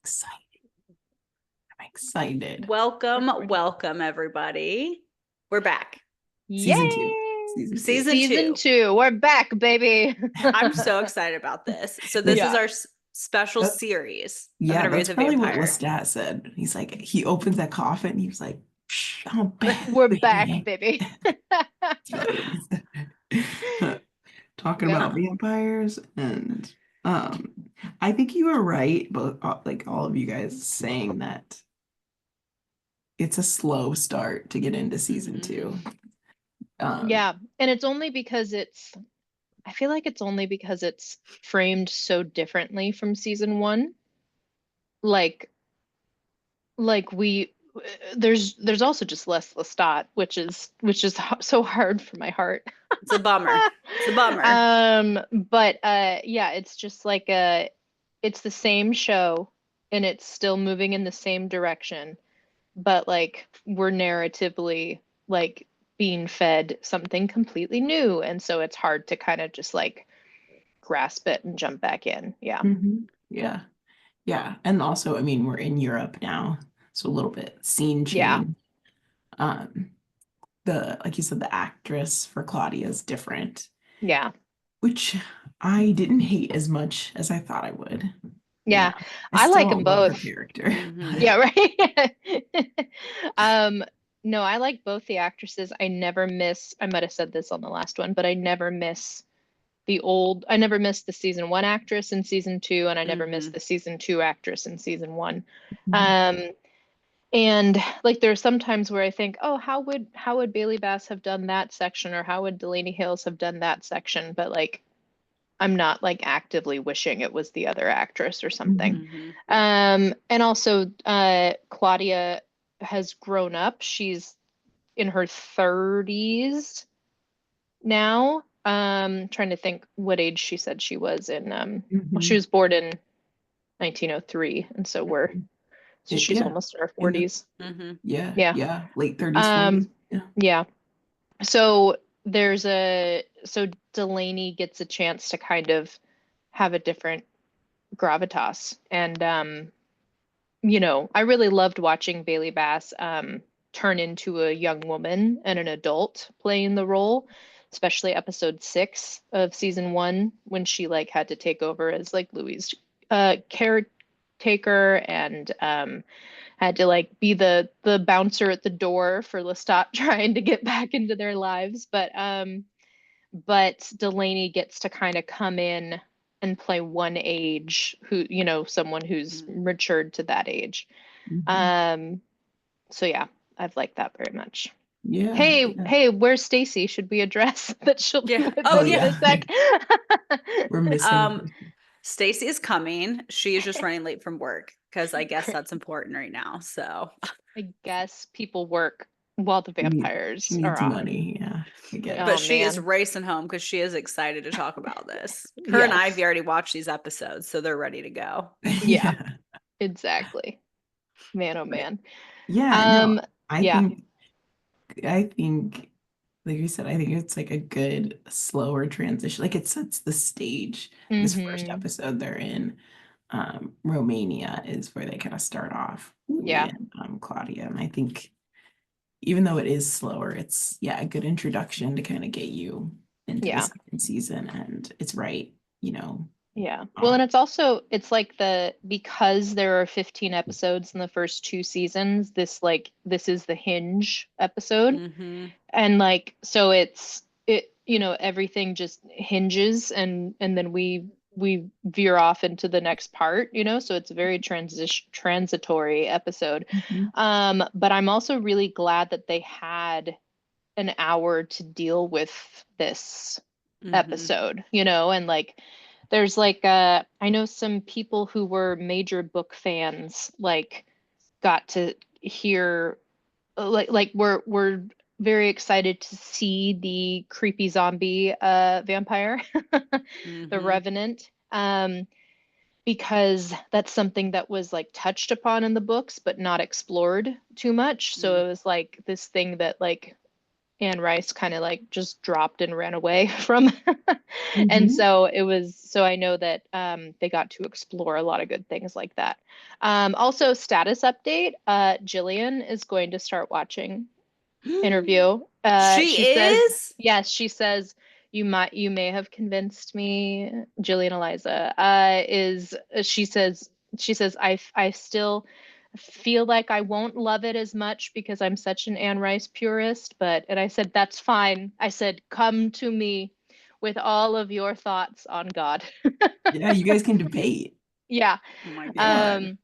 excited. I'm excited. Welcome, everybody. We're back. Season Yay! 2. Season 2. We're back, baby. I'm so excited about this. So this is our special That- series. Yeah, that's probably what Lestat said. He's like, he opens that coffin and he was like, I'm back. We're back, baby. Talking about vampires, and I think you were right, but like all of you guys saying that it's a slow start to get into season 2. Yeah, and it's only because I feel like it's only because it's framed so differently from season 1. Like there's also just less Lestat, which is so hard for my heart. It's a bummer. But yeah, it's just like it's the same show and it's still moving in the same direction, but like we're narratively like being fed something completely new, and so it's hard to kind of just like grasp it and jump back in. Yeah. Yeah. And also, I mean, we're in Europe now, so a little bit scene change. Like you said, the actress for Claudia is different. Yeah. Which I didn't hate as much as I thought I would. Yeah. I like them both. Her character. Yeah, right. No, I like both the actresses. I might have said this on the last one, but I never miss the season 1 actress in season 2, and I never miss the season 2 actress in season 1. And like there's some times where I think, oh, how would Bailey Bass have done that section, or how would Delaney Hales have done that section? But like I'm not like actively wishing it was the other actress or something. And also Claudia has grown up. She's in her 30s now. Trying to think what age she said she was in well, she was born in 1903, and so she's almost in her 40s. Yeah, late 30s, 40s. Yeah. So Delaney gets a chance to kind of have a different gravitas, and I really loved watching Bailey Bass turn into a young woman and an adult playing the role, especially episode 6 of season 1, when she like had to take over as like Louis' caretaker, and had to like be the bouncer at the door for Lestat trying to get back into their lives. But Delaney gets to kind of come in and play one age, someone who's matured to that age. So yeah, I've liked that very much. Yeah. Hey, where's Stacy? Should we address that she'll be with us in a sec? We're missing Stacy is coming. She is just running late from work because I guess that's important right now. So I guess people work while the vampires she needs are on. money. Yeah, I get it. But she is racing home because she is excited to talk about this. Her and Ivy already watched these episodes, so they're ready to go. Yeah. Exactly. Man, oh man. Yeah. I think like you said, I think it's like a good slower transition. Like it sets the stage. This first episode they're in Romania is where they kind of start off with Claudia. And I think even though it is slower, it's a good introduction to kind of get you into the second season, and it's right. Yeah. Well, and it's like because there are 15 episodes in the first 2 seasons, this is the hinge episode. And like, so everything just hinges, and then we veer off into the next part, so it's a very transitory episode. But I'm also really glad that they had an hour to deal with this episode, and like, there's like I know some people who were major book fans like got to hear like we're very excited to see the creepy zombie vampire, the Revenant, because that's something that was like touched upon in the books but not explored too much. So it was like this thing that like Anne Rice kind of like just dropped and ran away from. And so I know that they got to explore a lot of good things like that. Also, status update, Jillian is going to start watching Interview. She says, is? yes, she says, you may have convinced me, Jillian Eliza, she says, I still feel like I won't love it as much because I'm such an Anne Rice purist, and I said, that's fine. I said, come to me with all of your thoughts on God. Yeah, you guys can debate. Yeah. Oh my God.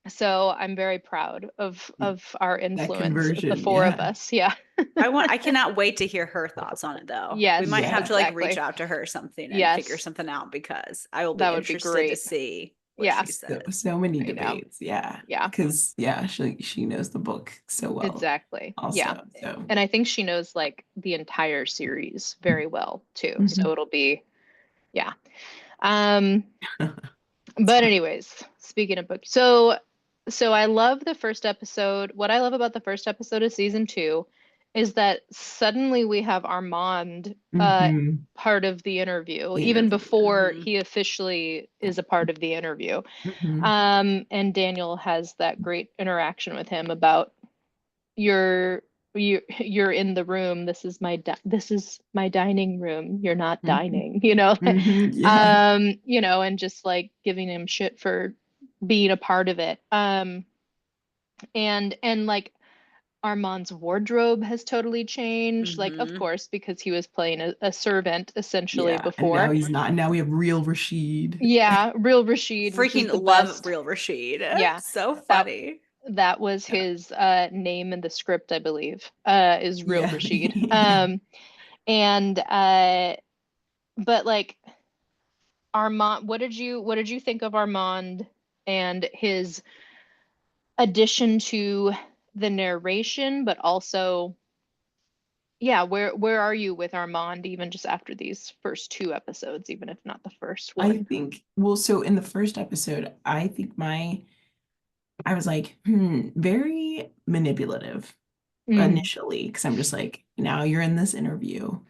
So I'm very proud of our influence, the four of us. Yeah. I cannot wait to hear her thoughts on it though. Yes, we might have to like reach exactly. out to her or something and figure something out, because I will be That would be interested to great. see what she says. So many I know. debates. Yeah. Yeah. Because she knows the book so well. Exactly. Also, yeah. So. And I think she knows like the entire series very well too. So it'll be, yeah. But anyways, speaking of books, so I love the first episode. What I love about the first episode of season 2 is that suddenly we have Armand part of the interview, even before he officially is a part of the interview. And Daniel has that great interaction with him about you're in the room. This is my dining room. You're not dining, and just like giving him shit for being a part of it. And like Armand's wardrobe has totally changed, like of course because he was playing a servant essentially before. And now he's not. Now we have real Rashid. Yeah, real Rashid. Freaking love real Rashid. Yeah, so funny. That was his name in the script, I believe, is real Rashid. But like Armand, what did you think of Armand and his addition to the narration, but also, yeah, where are you with Armand even just after these first 2 episodes, even if not the first one? I think, so in the first episode, I think I was like, very manipulative initially, because I'm just like, now you're in this interview,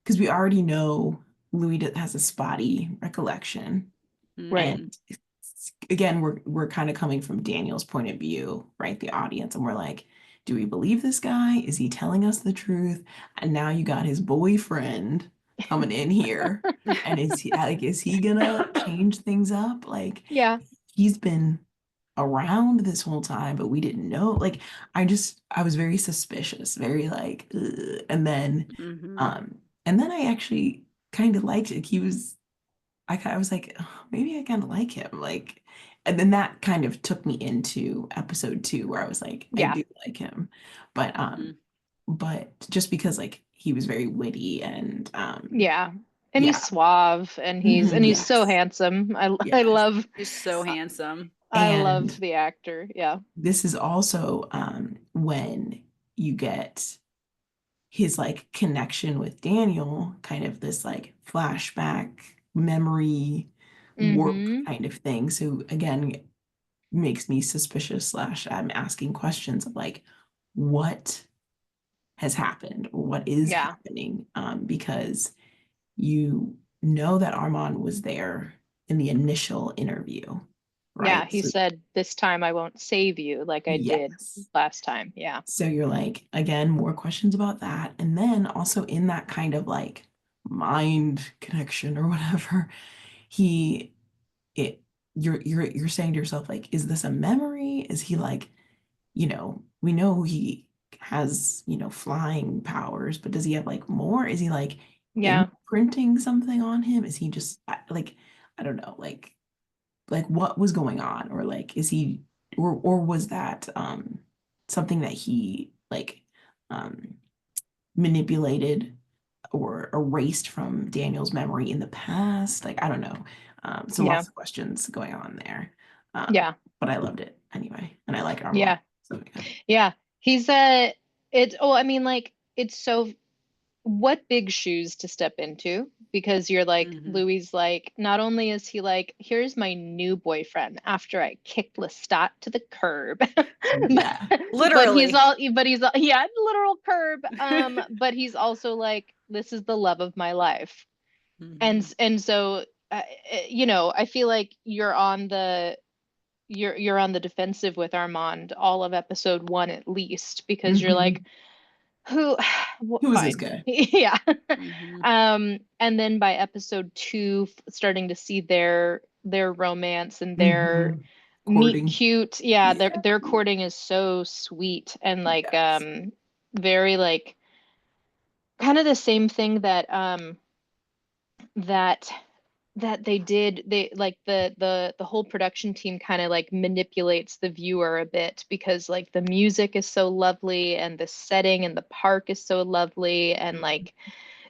because we already know Louis has a spotty recollection. Right. And again, we're kind of coming from Daniel's point of view, right? The audience, and we're like, do we believe this guy? Is he telling us the truth? And now you got his boyfriend coming in here, and is he gonna change things up? Like, yeah, he's been around this whole time, but we didn't know. Like, I was very suspicious, very like, ugh. And then I actually kind of liked it. I was like, oh, maybe I kind of like him. Like, and then that kind of took me into episode 2 where I was like, I do like him. But just because like he was very witty and he's suave and he's so handsome. I love. He's so handsome. I love the actor. Yeah. This is also when you get his like connection with Daniel, kind of this like flashback memory warp kind of thing. So again, makes me suspicious / I'm asking questions of like, what has happened or what is happening, because you know that Armand was there in the initial interview. Right? Yeah, he said, this time I won't save you like I did last time. Yeah. So you're like, again, more questions about that. And then also in that kind of like mind connection or whatever, you're saying to yourself, like, is this a memory? Is he like, we know he has, flying powers, but does he have like more? Is he like imprinting something on him? Is he just like, I don't know, like what was going on? Or like, is he, or was that something that he like manipulated or erased from Daniel's memory in the past? Like, I don't know. So lots of questions going on there. But I loved it anyway. And I like Armand. Yeah. So, yeah. He's I mean, like, it's so what big shoes to step into, because you're like, Louis, like, not only is he like, here's my new boyfriend after I kicked Lestat to the curb. Yeah. Literally. But he's yeah, literal curb. But he's also like, this is the love of my life. And so you know, I feel like you're on the defensive with Armand all of episode 1 at least, because you're like, who is fine. this guy? Yeah. And then by episode 2, starting to see their romance and their courting. meet cute. Yeah, their courting is so sweet, and like very like kind of the same thing that that they did. They like the whole production team kind of like manipulates the viewer a bit, because like the music is so lovely and the setting and the park is so lovely, and like,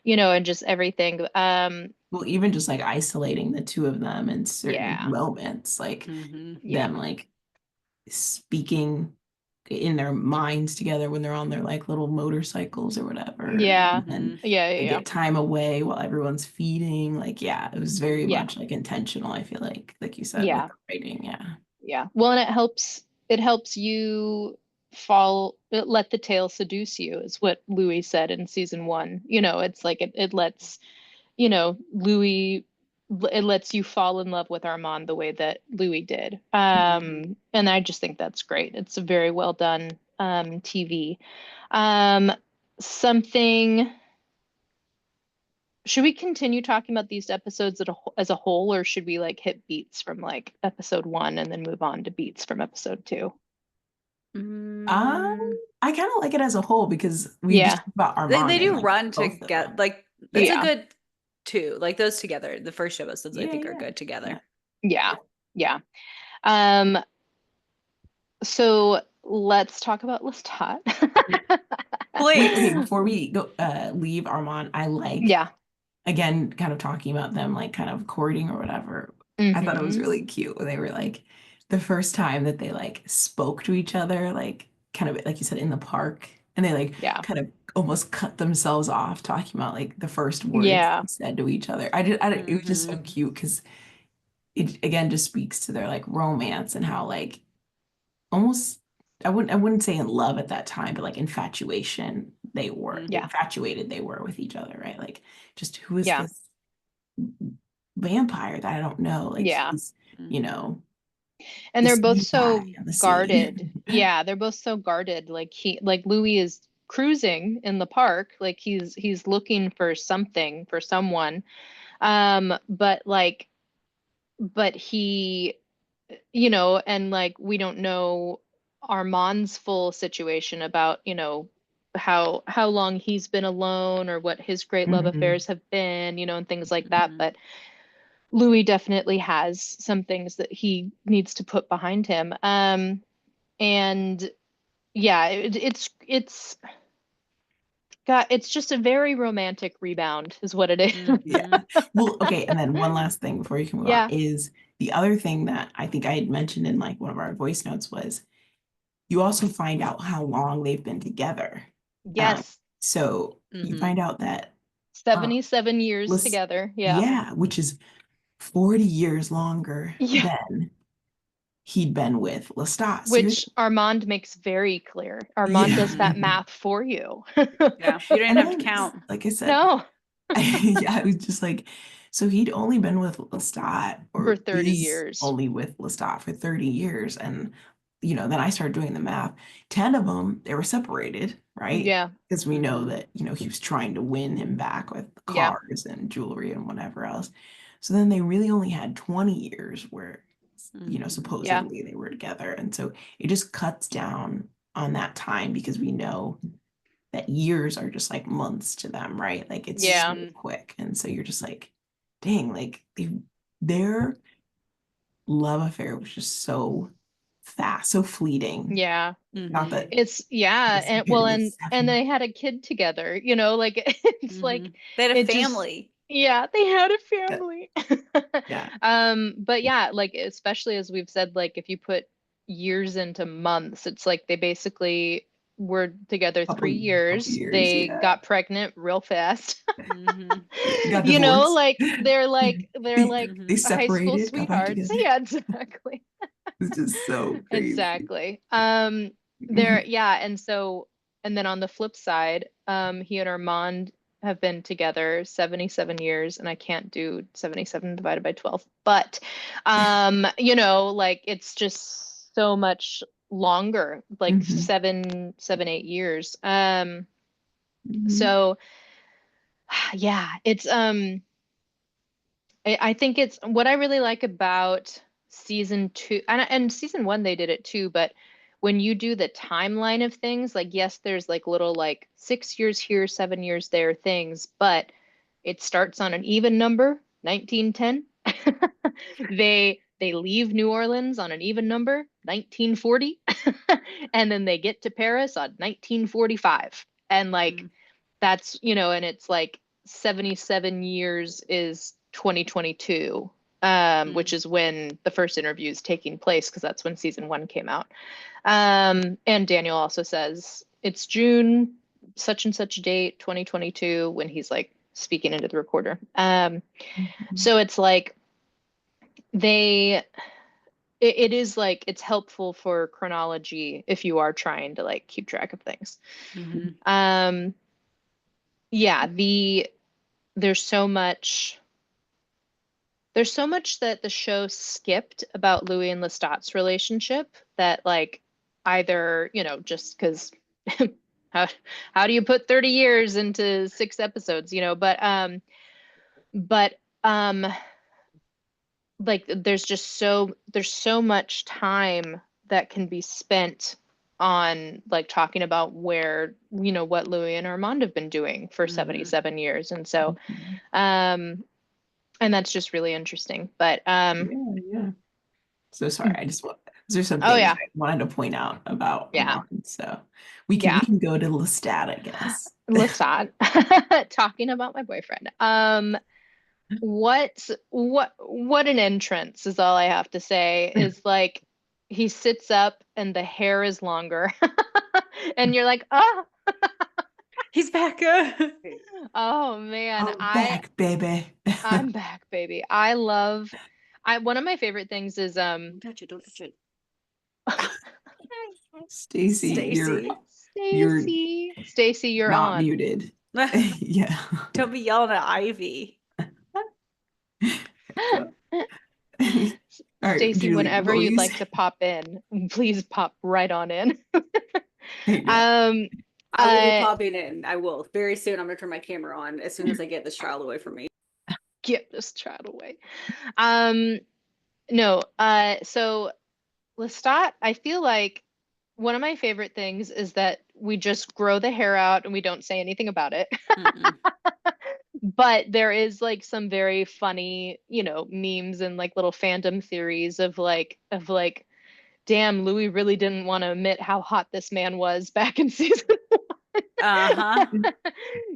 you know, and just everything. Well, even just like isolating the two of them in certain moments, like them like speaking in their minds together when they're on their like little motorcycles or whatever. And they get time away while everyone's feeding. Like, it was very much like intentional, I feel like you said, with the writing. Yeah. Well, and it helps you let the tale seduce you, is what Louis said in season 1. You know, it's like it lets, you know, it lets you fall in love with Armand the way that Louis did. And I just think that's great. It's a very well done TV. Should we continue talking about these episodes as a whole, or should we like hit beats from like episode 1 and then move on to beats from episode 2? I kind of like it as a whole, because we just talk about Armand. They do run together. Like, it's a good 2. Like, those together, the first episodes, I think are good together. Yeah. So let's talk about Lestat. Please. Okay, before we go leave Armand, I like again kind of talking about them like kind of courting or whatever. I thought it was really cute when they were like the first time that they like spoke to each other, like kind of like you said in the park, and they like kind of almost cut themselves off talking about like the first words they said to each other. It was just so cute, because it again just speaks to their like romance and how like almost I wouldn't say in love at that time, but like infatuated they were with each other, right? Like, just who is this vampire that I don't know? Like, he's, you know, and they're both so guarded. They're both so guarded. Like Louis is cruising in the park, like he's looking for something, for someone, but he, you know, and like we don't know Armand's full situation about, you know, how long he's been alone, or what his great love affairs have been, you know, and things like that. But Louis definitely has some things that he needs to put behind him. And it's just a very romantic rebound is what it is. Well, okay, and then one last thing before you can move on is the other thing that I think I had mentioned in like one of our voice notes was you also find out how long they've been together. So you find out that 77 years together. Which is 40 years longer than he'd been with Lestat. Which Armand makes very clear. Armand does that math for you. You didn't have to count. Like I said. No. It was just like, so he'd only been with Lestat for 30 years. Only with Lestat for 30 years. And, you know, then I started doing the math. 10 of them, they were separated, right? Yeah. Because we know that, you know, he was trying to win him back with cars and jewelry and whatever else. So then they really only had 20 years where, you know, supposedly they were together. And so it just cuts down on that time, because we know that years are just like months to them, right? Like, it's so quick. And so you're just like, dang, like their love affair was just so fast, so fleeting. Not that it's and well, and they had a kid together, you know, like it's like they had a family. They had a family. But like, especially as we've said, like if you put years into months, it's like they basically were together Couple 3 years. They yeah. got pregnant real fast. Got You know, divorced. like they're like they high school separated, got back sweethearts. together. Yeah, exactly. It's just so crazy. Exactly. And then on the flip side, he and Armand have been together 77 years, and I can't do 77 divided by 12. But you know, like it's just so much longer, like 7, 8 years. So yeah, it's I think it's what I really like about season 2, and season 1 they did it too, but when you do the timeline of things, like yes, there's like little like 6 years here, 7 years there things, but it starts on an even number, 1910. They leave New Orleans on an even number, 1940, and then they get to Paris on 1945. And like that's, you know, and it's like 77 years is 2022, which is when the first interview is taking place, because that's when season 1 came out. And Daniel also says it's June such and such date 2022 when he's like speaking into the recorder. So it's like it is like it's helpful for chronology if you are trying to like keep track of things. Yeah, there's so much that the show skipped about Louis and Lestat's relationship that like either, you know, just because how do you put 30 years into 6 episodes, you know, but like there's so much time that can be spent on like talking about where, you know, what Louis and Armand have been doing for 77 years. And so and that's just really interesting. But yeah. So sorry, there's some oh things yeah, I wanted to point out about yeah, Armand. So we can go to Lestat, I guess. Lestat. Talking about my boyfriend. What an entrance is all I have to say. Is like he sits up and the hair is longer. And you're like, oh, he's back. Oh man, I'm back, baby. I'm back, baby. One of my favorite things is Don't touch it. Stacy, you're not on. muted. Yeah. Don't be yelling at Ivy. All right, Stacy, Julie, whenever you'd like to pop in, please pop right on in. I will be popping in. I will. Very soon I'm gonna turn my camera on as soon as I get this child away from me. Get this child away. No, so Lestat, I feel like one of my favorite things is that we just grow the hair out and we don't say anything about it. But there is like some very funny, you know, memes and like little fandom theories of like, damn, Louis really didn't want to admit how hot this man was back in season 1.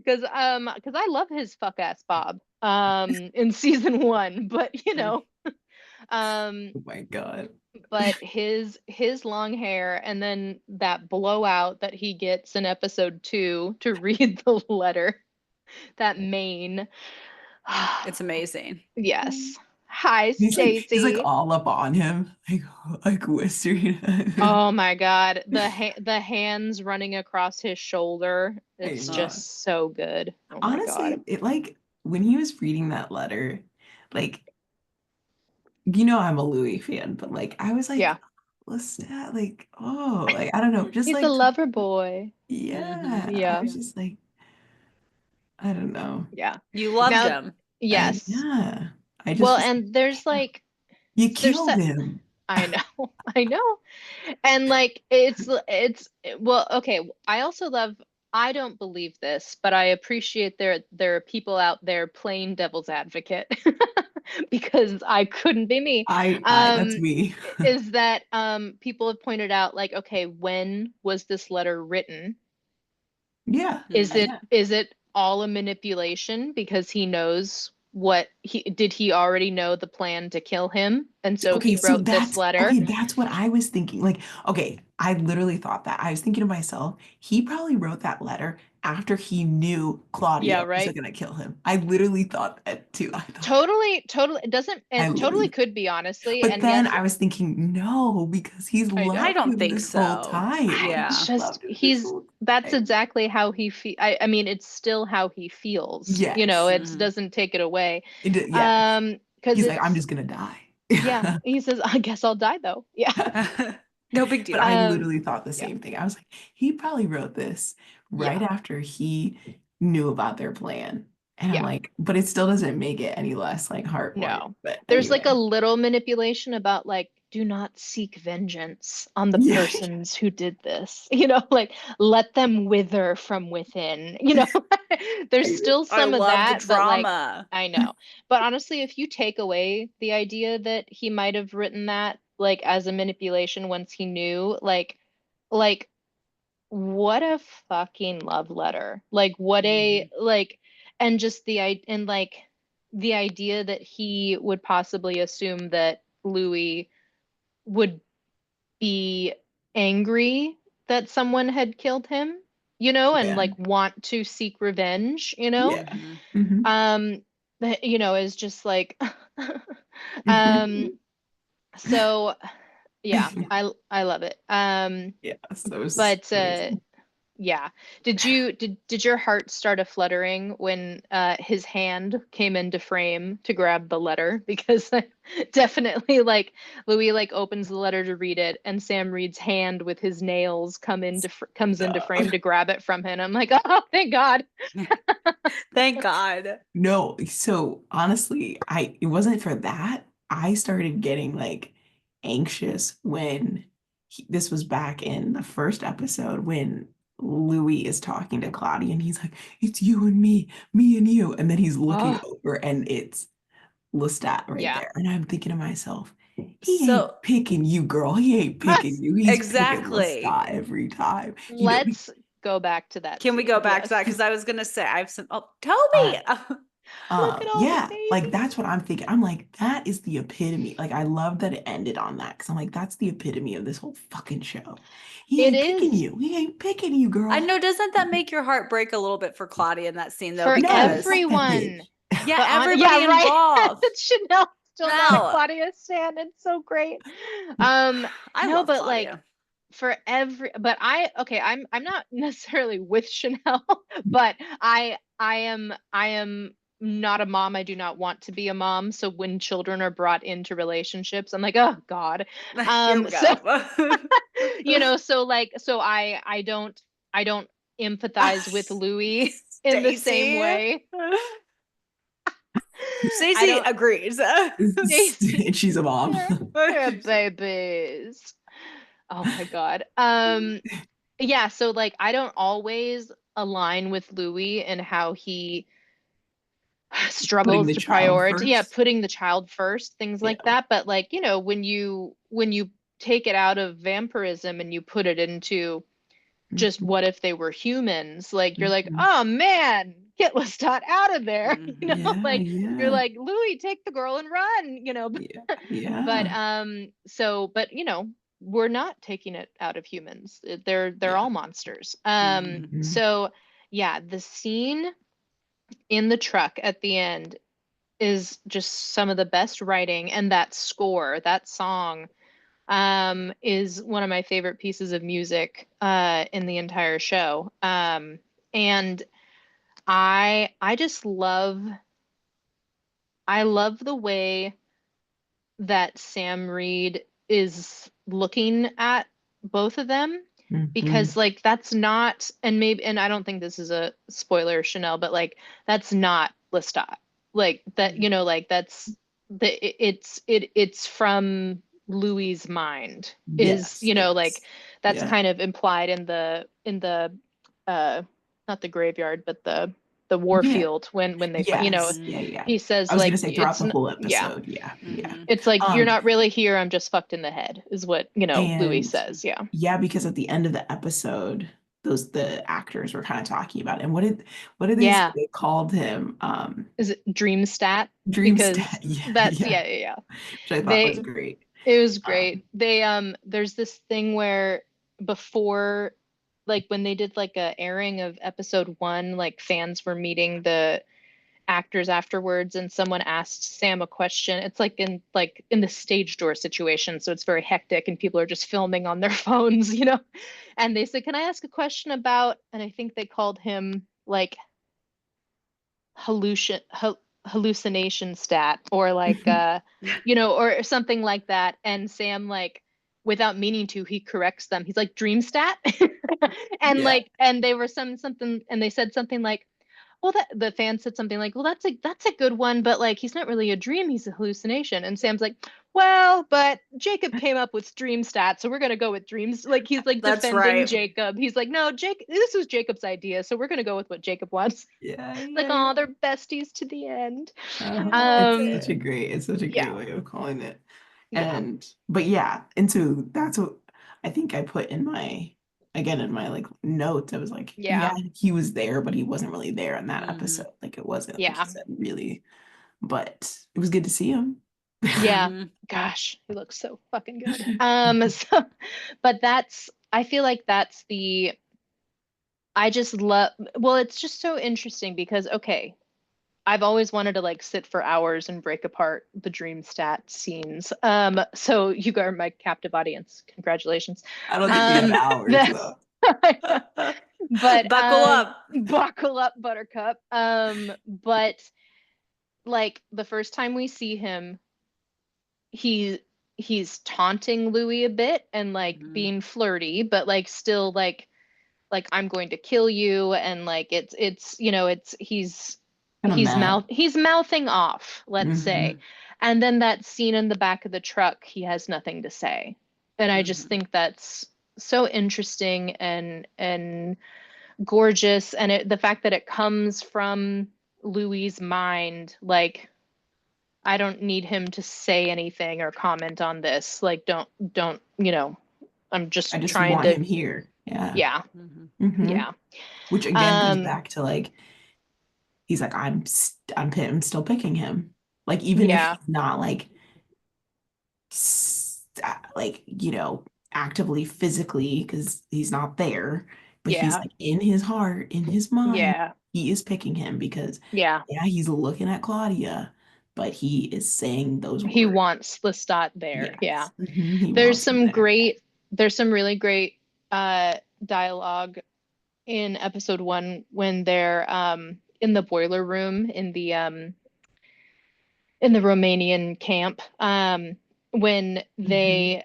Because I love his fuck ass Bob in season 1, but you know, oh my God. But his long hair and then that blowout that he gets in episode 2 to read the letter, that mane. It's amazing. Yes. Hi, Stacy. He's like all up on him, like whispering. Oh my God, the hands running across his shoulder. It's just so good. Oh honestly, my God. it like when he was reading that letter, like, you know, I'm a Louis fan, but like I was like, what's that? Like, oh, like I don't know, just he's like a lover boy. Yeah. I was just like, I don't know. Yeah. You loved him. Yes. I just and there's like you killed him. I know. And like it's well, okay. I don't believe this, but I appreciate there are people out there playing devil's advocate because I couldn't be me. That's me. Is that people have pointed out like, okay, when was this letter written? Yeah. Is it all a manipulation because he knows did he already know the plan to kill him? And so he wrote this letter. Okay, that's what I was thinking. Like, okay, I literally thought that. I was thinking to myself, he probably wrote that letter after he knew Yeah, Claudia was right. gonna kill him. I literally thought that too. I thought, Totally, it doesn't, I it totally literally, could be, honestly. but And then yes, I was thinking, no, because he's I know. I loved don't him think this whole so. time. It's Yeah. just, Loved him this whole that's time. exactly how he feel. I mean, it's still how he feels, you know, Yes. it Mhm. doesn't take it away. Yes. Because He's like, I'm it's, just gonna die. yeah, he says, I guess I'll die though. Yeah. No big But deal. I literally thought the Yeah. same thing. I was like, he probably wrote this right Yeah. after he knew about their plan. And I'm Yeah. like, but it still doesn't make it any less like heartwarming. No. But There's like a anyway. little manipulation about like, do not seek vengeance on the Yeah. persons who did this. You know, like let them wither from within. You know, there's still I some of love the that, but like drama. I know. But honestly, if you take away the idea that he might have written that like as a manipulation once he knew, like what a fucking love letter. Like what a like and just and like the idea that he would possibly assume that Louis would be angry that someone had killed him, you know, and Yeah. like want to seek revenge, you know. Yeah. Mhm. That, you know, is just like um so yeah, I love it. Yes, that was But amazing. yeah. Did your heart start a fluttering when his hand came into frame to grab the letter? Because definitely like Louis like opens the letter to read it and Sam Reed's hand with his nails comes into No. frame to grab it from him. I'm like, "Oh, thank God." Thank God. No, so honestly, it wasn't for that. I started getting like anxious when this was back in the first episode when Louis is talking to Claudia and he's like, "It's you and me and you," and then he's looking Oh, over and it's Lestat right yeah. there, and I'm thinking to myself, he So ain't picking you, girl. He ain't picking you. He's picking exactly. Lestat every time. Let's go back to that Can we go scene. back to Yes. that? Because I was gonna say I have some. Oh, Uh, Toby. Look at all the yeah, like babies. that's what I'm thinking. I'm like, that is the epitome. Like, I love that it ended on that because I'm like, that's the epitome of this whole fucking show. He It ain't picking is you. He ain't picking you, I girl. know. Doesn't that make your heart break a little bit for Claudia in that scene though? for No, Because fuck that everyone. bitch. yeah, But on, everybody yeah, right. involved. Chanel still not a No, Claudia stan. It's so great. Um, I no, love but like Claudia. for every, but I'm not necessarily with Chanel, but I am not a mom. I do not want to be a mom. So when children are brought into relationships, I'm like, oh God. Here we So go. you know, so I don't empathize with Louis in the same Stacy. way. I Stacy don't. agrees. Stacy, And she's a mom. they're babies. Oh my God. Yeah, so like I don't always align with Louis and how he Putting struggles the to child prioritize, yeah, first. putting the child first, things Yeah. like that. But like, you know, when you take it out of vampirism and you put it into just what if they were humans, like you're like, Mhm. oh man, get Lestat out of there. You know, Yeah, like you're yeah, like, Louis, take the girl and run, you know. yeah, But yeah, but you know, we're not taking it out of humans. They're yeah. all monsters. Mhm. So yeah, the scene in the truck at the end is just some of the best writing, and that score, that song, is one of my favorite pieces of music in the entire show. And I just love the way that Sam Reed is looking at both of them, because Mhm. like that's not, and I don't think this is a spoiler, Chanel, but like that's not Lestat. Like that, you know, like that's it's from Louis's mind, is, Yes, you know, like yes. that's Yeah. kind of implied in the uh not the graveyard, but the Yeah. warfield when they find, you know, Yes. Yeah, yeah. he says I was like gonna say throughout it's the whole yeah, episode. Yeah, yeah. it's like you're Um, not really here, I'm just fucked in the head, is what, you know, Louis and says. Yeah. yeah, because at the end of the episode, the actors were kind of talking about it. And what did they say? Yeah. They called him Is it Dreamstat? Dreamstat. Because Yeah, that's, yeah. yeah, yeah, yeah. Which I thought was They great. It was great. Um, There's this thing where before, like when they did like a airing of episode 1, like fans were meeting the actors afterwards, and someone asked Sam a question. It's like in the stage door situation, so it's very hectic and people are just filming on their phones, you know. And they said, "Can I ask a question about?" And I think they called him like hallucination stat, or like you know, or something like that. And Sam, like, without meaning to, he corrects them. He's like, dream stat. And like, and they were something, and they said something like, well, that the fan said something like, well, that's a good one, but like he's not really a dream, he's a hallucination. And Sam's like, well, but Jacob came up with dream stats, so we're gonna go with dreams. Like he's like That's defending right. Jacob. He's like, no, Jake, this was Jacob's idea, so we're gonna go with what Jacob wants. Like, oh, they're besties to the end. It's such a great Yeah. way of calling it. Yeah. And but yeah, and so that's what I think I put in my like notes. I was like, Yeah. he was there, but he wasn't really there in that episode. Like it wasn't like Yeah. you said, really, but it was good to see him. Yeah. Gosh, he looks so fucking good. So, but I feel like that's I just love, well, it's just so interesting because, okay, I've always wanted to like sit for hours and break apart the dream stat scenes. So you are my captive audience. Congratulations. I don't think we have hours though. But buckle up, Buttercup. But like the first time we see him, he's taunting Louis a bit and like being flirty, but like still like I'm going to kill you, and like it's you know, it's he's mouthing off, let's say. And then that scene in the back of the truck, he has nothing to say. And I just think that's so interesting and gorgeous, and the fact that it comes from Louis's mind, like I don't need him to say anything or comment on this. Like don't you know, I just trying want to him here. Yeah. Yeah. Yeah. Which again goes back to like, he's like, I'm still picking him. Like even if he's not like you know, actively physically, because he's not there, but he's like in his heart, in his mind, he is picking him because he's looking at Claudia, but he is saying those words. He wants Lestat there. Yes. Yeah. There's some really great dialogue in episode 1 when they're in the boiler room in the Romanian camp, when they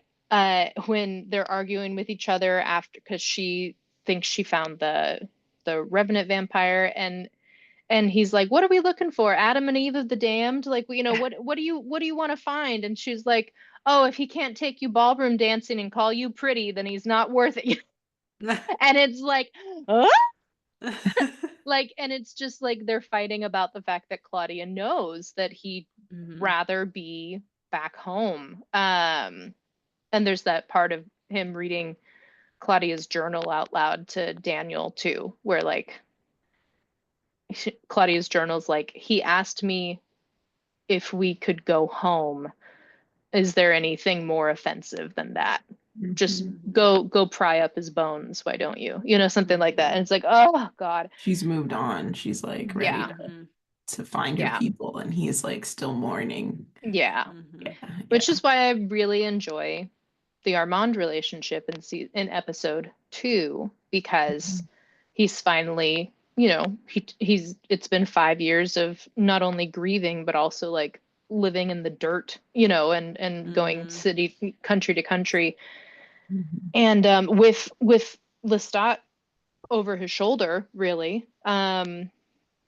when they're arguing with each other after, because she thinks she found the revenant vampire, and he's like, what are we looking for, Adam and Eve of the damned? Like, you know, what do you want to find? And she's like, oh, if he can't take you ballroom dancing and call you pretty, then he's not worth it. And it's like, huh? Like, and it's just like they're fighting about the fact that Claudia knows that he'd rather be back home. And there's that part of him reading Claudia's journal out loud to Daniel too, where like Claudia's journal's like, he asked me if we could go home. Is there anything more offensive than that? Just go pry up his bones, why don't you? You know, something like that. And it's like, oh God. She's moved on. She's like ready to find her people, and he is like still mourning. Which is why I really enjoy the Armand relationship in episode 2, because he's finally, you know, it's been 5 years of not only grieving but also like living in the dirt, you know, and going country to country, and with Lestat over his shoulder, really.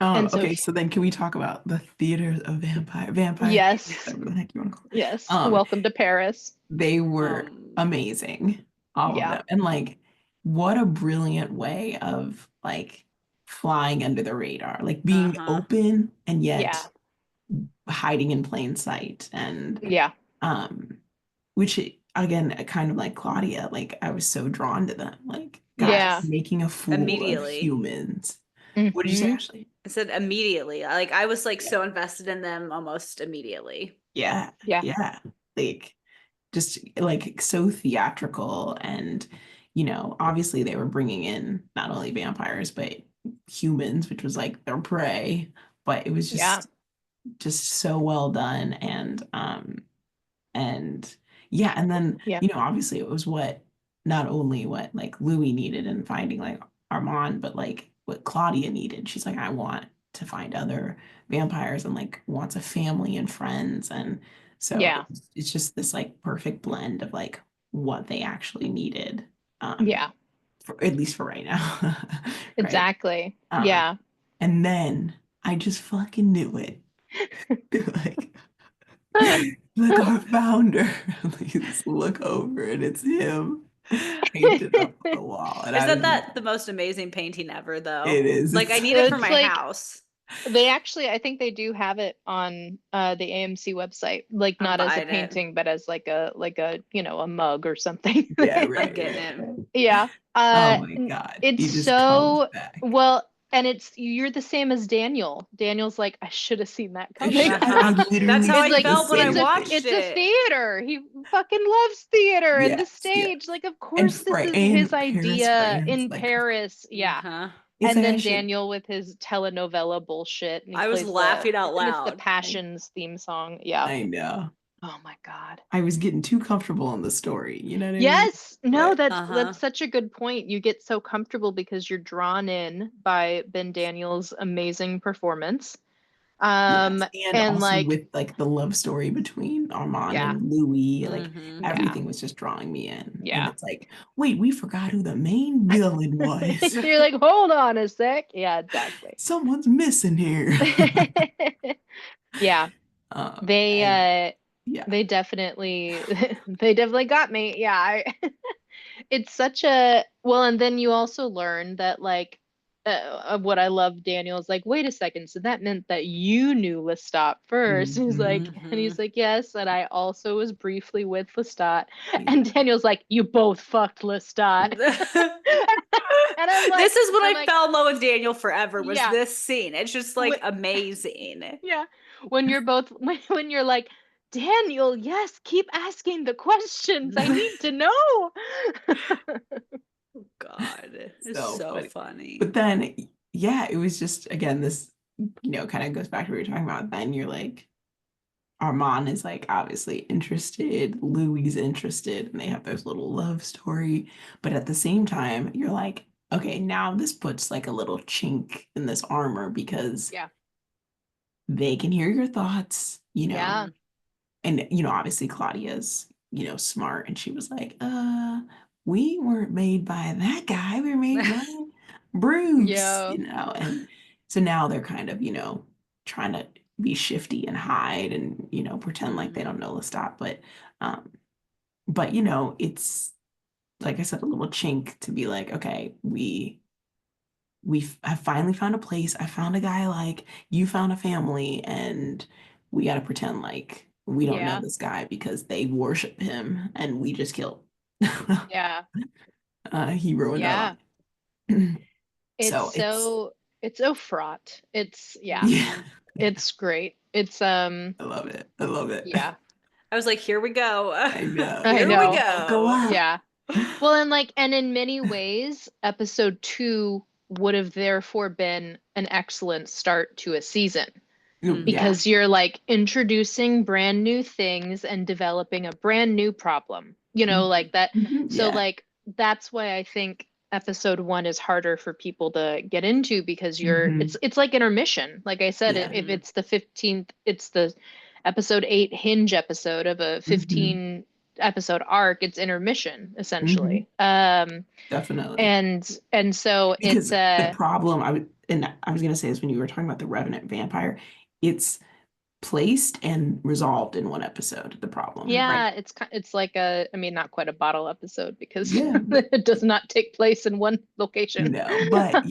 And so okay, so then can we talk about the theater of vampire? Yes. Whatever the heck you want to call it. Yes. Welcome to Paris. They were amazing, all of them, and like, what a brilliant way of like flying under the radar, like being open and yet hiding in plain sight, and which again, kind of like Claudia, like I was so drawn to them, like making a fool of humans. What did you say, Ashley? I said immediately. Like I was like so invested in them almost immediately. Yeah. Like just like so theatrical, and you know, obviously they were bringing in not only vampires, but humans, which was like their prey, but it was just so well done. And yeah, and then, you know, obviously it was what not only what like Louis needed in finding like Armand, but like what Claudia needed. She's like, I want to find other vampires and like wants a family and friends. And so it's just this like perfect blend of like what they actually needed. For, at least for right now. Right? Exactly. Yeah. And then I just fucking knew it. Like, like our founder. Please look over and it's him painted up on the wall. And Isn't that the most amazing painting ever, though? It is. Like, I need it for my house. They actually, I think they do have it on the AMC website, like not as a painting, but as like a you know, a mug or something. Yeah, right. I'm getting it. Yeah. Oh my God. It's so well, and you're the same as Daniel. Daniel's like, I should have seen that coming. That's how I felt when I watched it. It's a theater. He fucking loves theater and the stage. Like, of course, this is his idea in Paris. Yeah. And then Daniel with his telenovela bullshit. And I was laughing out loud. It's the Passions theme song. Yeah. I know. Oh my God. I was getting too comfortable in the story. You know what I mean? Yes. No, that's such a good point. You get so comfortable because you're drawn in by Ben Daniels' amazing performance. And also like with like the love story between Armand and Louis, like everything was just drawing me in. Yeah. And it's like, wait, we forgot who the main villain was. You're like, hold on a sec. Yeah, exactly. Someone's missing here. Yeah. They definitely got me. Yeah. It's such a and then you also learn that like what I love, Daniel's like, wait a second, so that meant that you knew Lestat first. He's like, yes, and I also was briefly with Lestat. And Daniel's like, you both fucked Lestat. And I'm like, this is when I fell in love with Daniel forever, was this scene. It's just like amazing. Yeah. When you're both when you're like, Daniel, yes, keep asking the questions. I need to know. God, it's so funny. But then, yeah, it was just, again, this, you know, kind of goes back to what we were talking about. Then you're like, Armand is like obviously interested, Louis interested, and they have this little love story. But at the same time, you're like, okay, now this puts like a little chink in this armor because they can hear your thoughts, you know. Yeah. And, you know, obviously Claudia's, you know, smart. And she was like, we weren't made by that guy. We were made by Bruce, you know. And so now they're kind of, you know, trying to be shifty and hide and, you know, pretend like they don't know Lestat. But, you know, it's, like I said, a little chink to be like, okay, we have finally found a place. I found a guy, like you found a family, and we got to pretend like we don't know this guy because they worship him and we just killed. He ruined our life. It's so fraught. It's it's great. It's I love it. Yeah. I was like, here we go. I know. Here we go. Go out. Yeah. Well, and in many ways, episode 2 would have therefore been an excellent start to a season. Because you're like introducing brand new things and developing a brand new problem, you know, like that. So like, that's why I think episode 1 is harder for people to get into, because it's like intermission. Like I said, if it's the 15th, it's the episode 8 hinge episode of a 15 episode arc, it's intermission essentially. Definitely. And so because it's the problem I was going to say is, when you were talking about the Revenant vampire, it's placed and resolved in one episode, the problem. Right? It's like not quite a bottle episode, because it does not take place in one location. No, but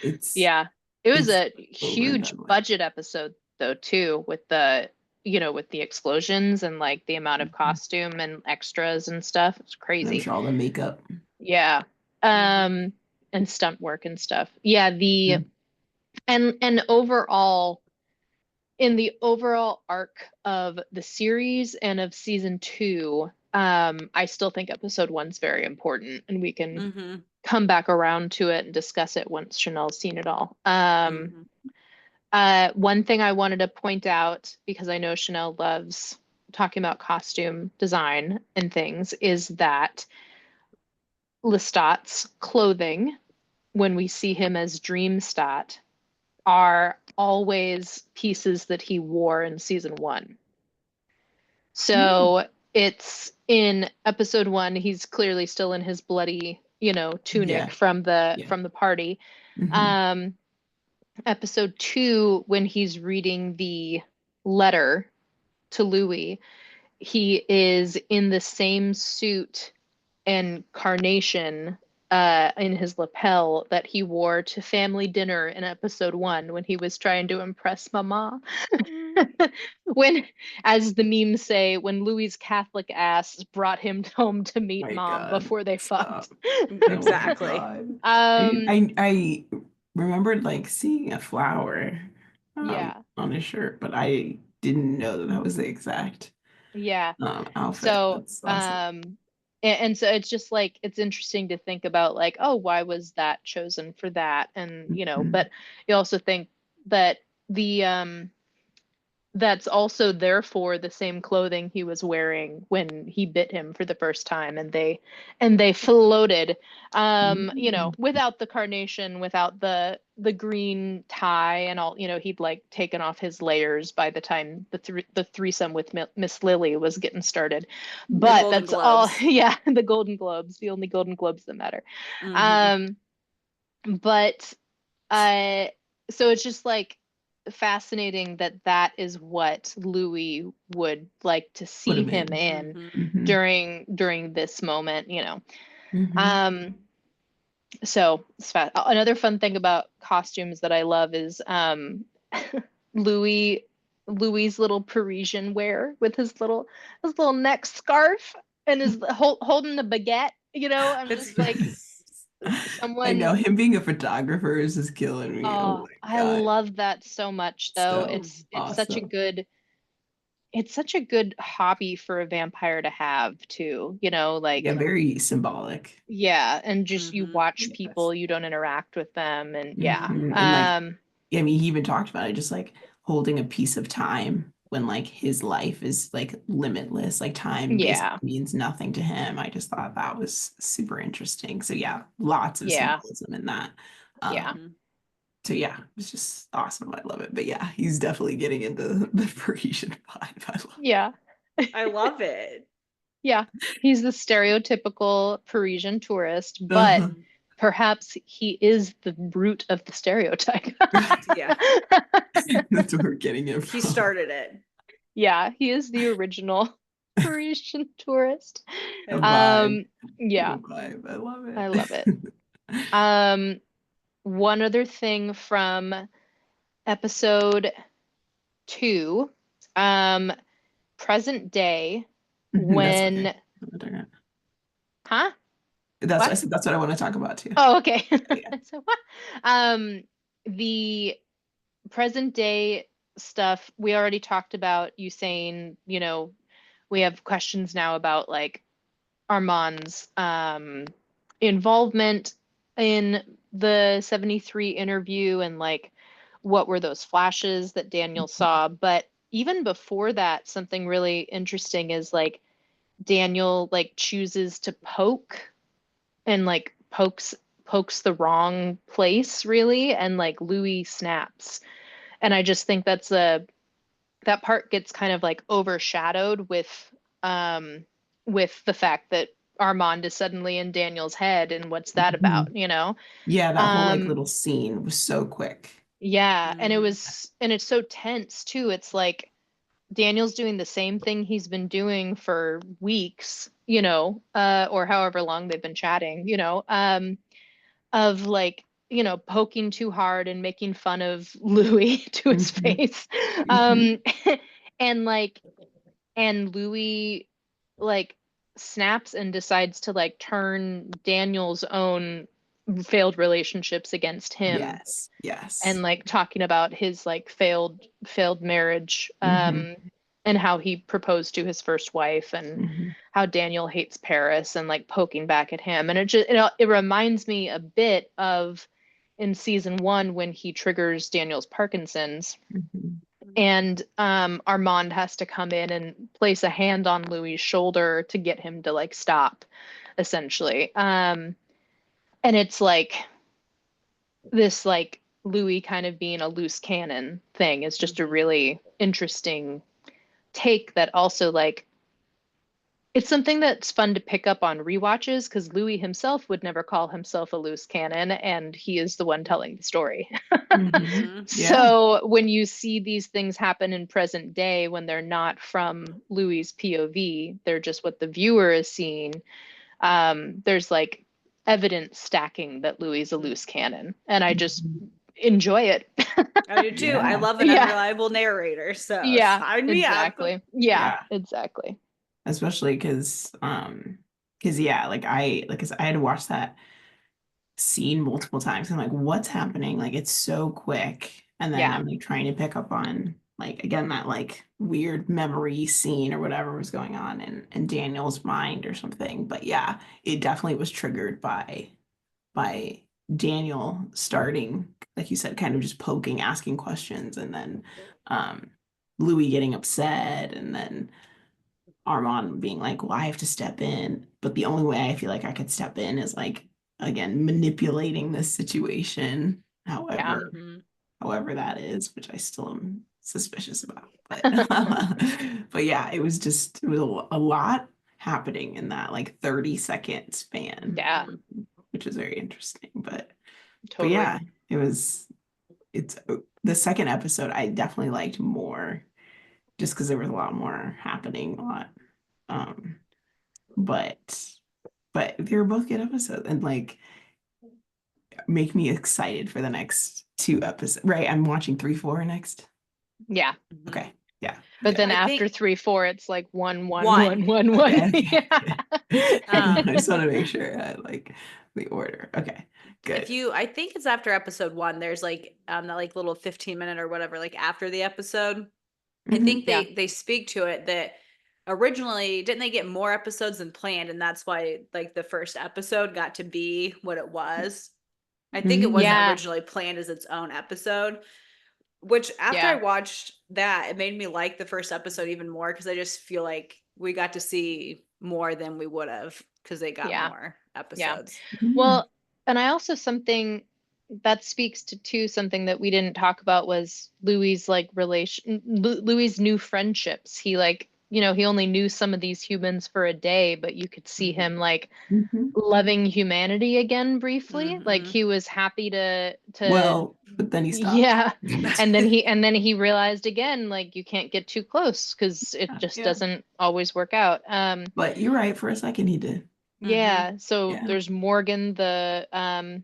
it was a huge budget episode though too, with the explosions and like the amount of costume and extras and stuff. It's crazy. I'm sure all the makeup. And stunt work and stuff. And overall, in the overall arc of the series and of season 2, I still think episode 1's very important, and we can come back around to it and discuss it once Chanel's seen it all. One thing I wanted to point out, because I know Chanel loves talking about costume design and things, is that Lestat's clothing, when we see him as Dreamstat, are always pieces that he wore in season 1. So it's in episode 1, he's clearly still in his bloody, tunic from the party. Episode 2, when he's reading the letter to Louis, he is in the same suit and carnation in his lapel that he wore to family dinner in episode 1 when he was trying to impress Mama. When, as the memes say, when Louis's Catholic ass brought him home to meet Mom before they fucked. Exactly. I remembered like seeing a flower on his shirt, but I didn't know that was the exact outfit. So that's awesome. And so it's just like, it's interesting to think about like, oh, why was that chosen for that? And but you also think that that's also therefore the same clothing he was wearing when he bit him for the first time, and they floated, without the carnation, without the green tie and all. He'd like taken off his layers by the time the threesome with Miss Lily was getting started. But that's all. Yeah, the Golden Globes, the only Golden Globes that matter. But so it's just like fascinating that is what Louis would like to see him in during this moment, so another fun thing about costumes that I love is Louis's little Parisian wear with his little neck scarf and his holding the baguette. I'm just like, I know him being a photographer is just killing me. Oh I love that so much, though. So it's awesome. Such a good hobby for a vampire to have too, like very symbolic. Yeah, and just you watch people, you don't interact with them, and and he even talked about it, just like holding a piece of time when like his life is like limitless, like time basically means nothing to him. I just thought that was super interesting. So lots of symbolism in that. So it's just awesome. I love it. But he's definitely getting into the Parisian vibe. I love it. Yeah, he's the stereotypical Parisian tourist, but perhaps he is the root of the stereotype. That's where we're getting it from. He started it. Yeah, he is the original Parisian tourist. Vibe. Vibe. I love it. One other thing from episode 2, present day, when that's what I want to talk about too. Oh, okay. So the present day stuff we already talked about. You saying, we have questions now about like Armand's involvement in the 73 interview, and like what were those flashes that Daniel saw. But even before that, something really interesting is like Daniel like chooses to poke and like pokes the wrong place, really, and like Louis snaps. And I just think that part gets kind of like overshadowed with the fact that Armand is suddenly in Daniel's head, and what's that about, that whole like little scene was so quick. And it's so tense too. It's like Daniel's doing the same thing he's been doing for weeks, or however long they've been chatting, of like, poking too hard and making fun of Louis to his face. And Louis like snaps and decides to like turn Daniel's own failed relationships against him. Yes. And like talking about his like failed marriage, and how he proposed to his first wife, and how Daniel hates Paris and like poking back at him. And it just, it reminds me a bit of in season 1 when he triggers Daniel's Parkinson's. And Armand has to come in and place a hand on Louis's shoulder to get him to like stop, essentially. And it's like this like Louis kind of being a loose cannon thing is just a really interesting take that also like it's something that's fun to pick up on rewatches because Louis himself would never call himself a loose cannon, and he is the one telling the story. So when you see these things happen in present day, when they're not from Louis's POV, they're just what the viewer is seeing. There's like evidence stacking that Louis is a loose cannon, and I just enjoy it. I do too. I love an unreliable narrator. So sign me exactly. up. Yeah, exactly. Especially because like I had to watch that scene multiple times. I'm like, what's happening? Like it's so quick. And then I'm like trying to pick up on like again that like weird memory scene or whatever was going on in Daniel's mind or something. But yeah, it definitely was triggered by Daniel starting, like you said, kind of just poking, asking questions, and then Louis getting upset, and then Armand being like, well, I have to step in. But the only way I feel like I could step in is like, again, manipulating this situation, however that is, which I still am suspicious about. But yeah, it was a lot happening in that like 30-second span. Yeah. Which is very interesting. But totally. It's the second episode I definitely liked more just because there was a lot more happening, a lot. But they were both good episodes and like make me excited for the next 2 episodes. Right, I'm watching 3, 4 next. Yeah. Okay. Yeah. But then after 3, 4, it's like 1, 1, 1, 1, 1. Okay. I just want to make sure I like the order. Okay. Good. I think it's after episode 1, there's like that like little 15-minute or whatever, like after the episode. I think they speak to it that originally didn't they get more episodes than planned, and that's why like the first episode got to be what it was. I think it wasn't originally planned as its own episode, which after I watched that, it made me like the first episode even more because I just feel like we got to see more than we would have because they got more episodes. Well, and I also something that speaks to something that we didn't talk about was Louis's like Louis's new friendships. He like, he only knew some of these humans for a day, but you could see him like loving humanity again briefly. Like he was happy to well, but then he stopped. Yeah. and then he realized again, like you can't get too close because it just doesn't always work out. But you're right, for a second he did. Yeah. So there's Morgan, the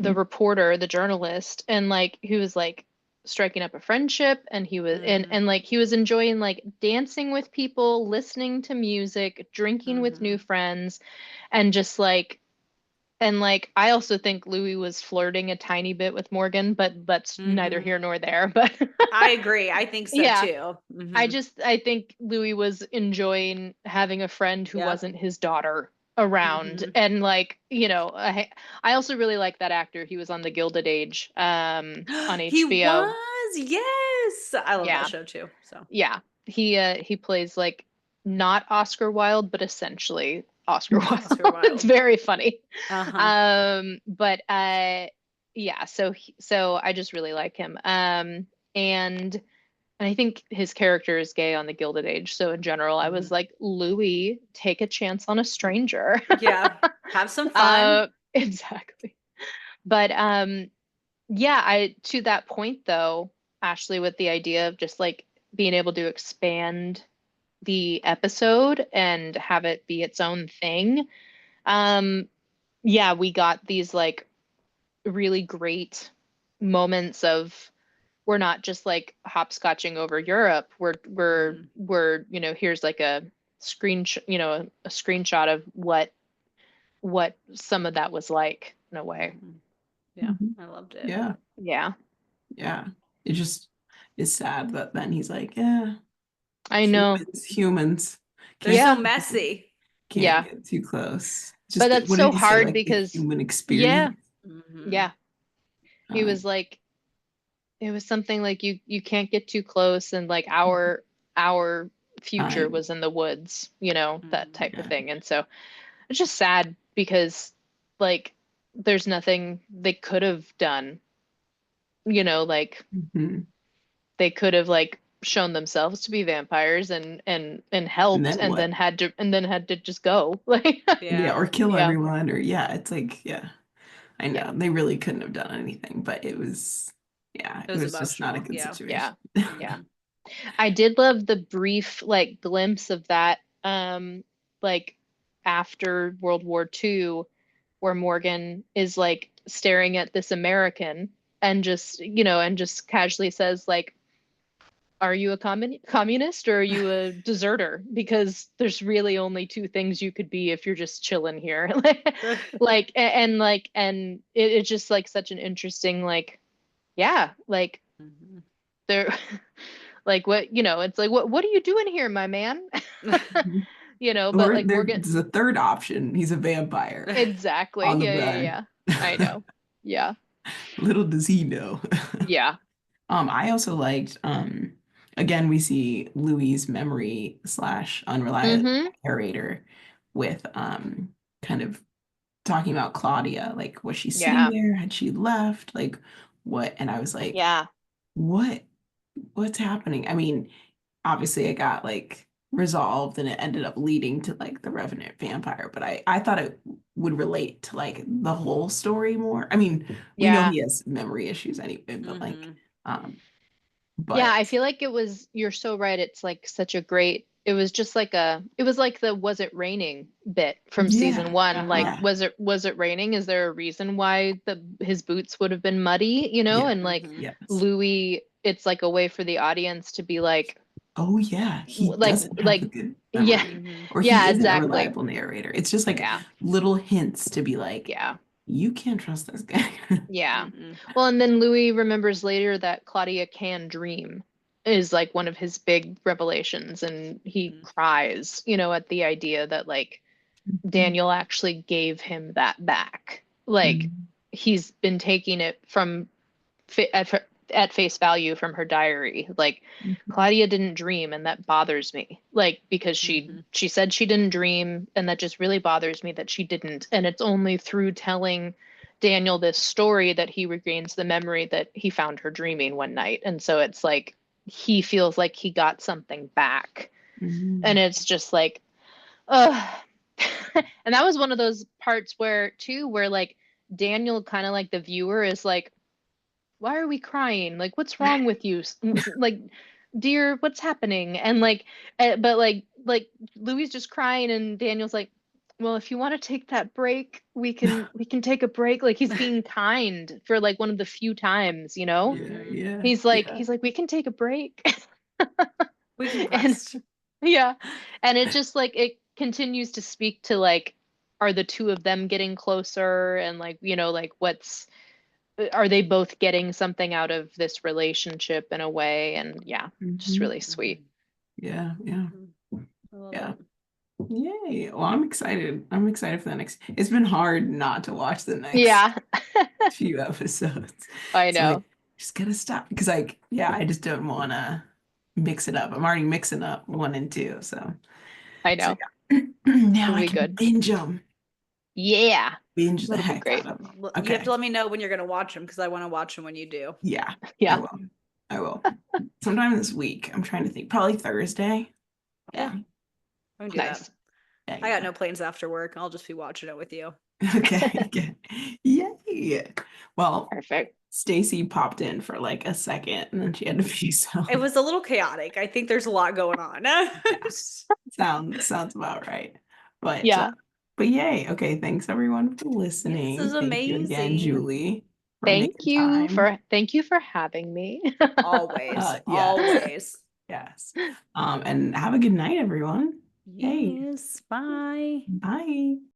reporter, the journalist, and like he was like striking up a friendship, and he was and like he was enjoying like dancing with people, listening to music, drinking with new friends, and just like I also think Louis was flirting a tiny bit with Morgan, but that's neither here nor there. But I agree. I think so too. I think Louis was enjoying having a friend who wasn't his daughter around, and like I also really like that actor. He was on The Gilded Age on HBO. He was, yes, I love that show too. So he plays like not Oscar Wilde, but essentially Oscar Wilde. It's very funny. But so I just really like him. And I think his character is gay on The Gilded Age. So in general, I was like, Louis, take a chance on a stranger. Have some fun. Exactly. But to that point though, Ashley, with the idea of just like being able to expand the episode and have it be its own thing. We got these like really great moments of we're not just like hopscotching over Europe. We're here's like a screenshot of what some of that was like in a way. I loved it. It just is sad that then he's like, I know humans they're so messy. can't get too close. Just but that's so hard like because the human experience. Yeah. He was like, it was something like you can't get too close, and like our future was in the woods, that type of thing. And so it's just sad because like there's nothing they could have done, like they could have like shown themselves to be vampires and helped and then had to just go like or kill everyone, or it's like I know they really couldn't have done anything, but it was it was just not a good situation. Yeah. I did love the brief like glimpse of that like after World War II, where Morgan is like staring at this American and just casually says like, are you a communist or are you a deserter? Because there's really only two things you could be if you're just chilling here. And it's just like such an interesting like, like they're like, what, it's like, what are you doing here, my man? But like there's a third option. He's a vampire. Exactly. On the Yeah. I know. Yeah. Little does he know. Yeah. I also liked again, we see Louis' memory / unreliable narrator with kind of talking about Claudia, like was she sitting there? Had she left? Like what? And I was like, what's happening? I mean, obviously it got like resolved and it ended up leading to like the Revenant vampire, but I thought it would relate to like the whole story more. I mean, we know he has memory issues anyway, but like I feel like you're so right. It's like such a great, it was like the was it raining bit from season 1. Like, was it raining? Is there a reason why his boots would have been muddy, and like Louis, it's like a way for the audience to be like, oh yeah, he doesn't have a good memory. Or he isn't a reliable narrator. It's just like little hints to be like, you can't trust this guy. Well, and then Louis remembers later that Claudia can dream is like one of his big revelations, and he cries, at the idea that like Daniel actually gave him that back. Like he's been taking it from at face value from her diary. Like Claudia didn't dream, and that bothers me. Like because she said she didn't dream, and that just really bothers me that she didn't. And it's only through telling Daniel this story that he regains the memory that he found her dreaming one night. And so it's like he feels like he got something back. And it's just like, and that was one of those parts where like Daniel kind of like the viewer is like, why are we crying? Like, what's wrong with you? Like, dear, what's happening? And like, but like Louis just crying, and Daniel's like, well, if you want to take that break, we can take a break. Like he's being kind for like one of the few times, he's like, we can take a break. We can rest. And it just like, it continues to speak to like, are the two of them getting closer? And like, like are they both getting something out of this relationship in a way? And just really sweet. Yeah. Yay. Well, I'm excited. I'm excited for the next. It's been hard not to watch the next few episodes. I know. So just gotta stop because I just don't want to mix it up. I'm already mixing up 1 and 2, so I know. So, now I can binge them. Yeah. Binge the heck out of them. Okay. You have to let me know when you're gonna watch them because I want to watch them when you do. Yeah. I will. Sometime this week. I'm trying to think. Probably Thursday. Yeah. I'm gonna do that. I got no plans after work. I'll just be watching it with you. Okay. Yay. Well, perfect. Stacy popped in for like a second and then she had to be so. It was a little chaotic. I think there's a lot going on. Yes. Sounds about right. But yay. Okay, thanks everyone for listening. This is amazing. Thank you again, Julie. Thank you for having me. Always. Always. Yes. And have a good night, everyone. Yes. Bye. Bye.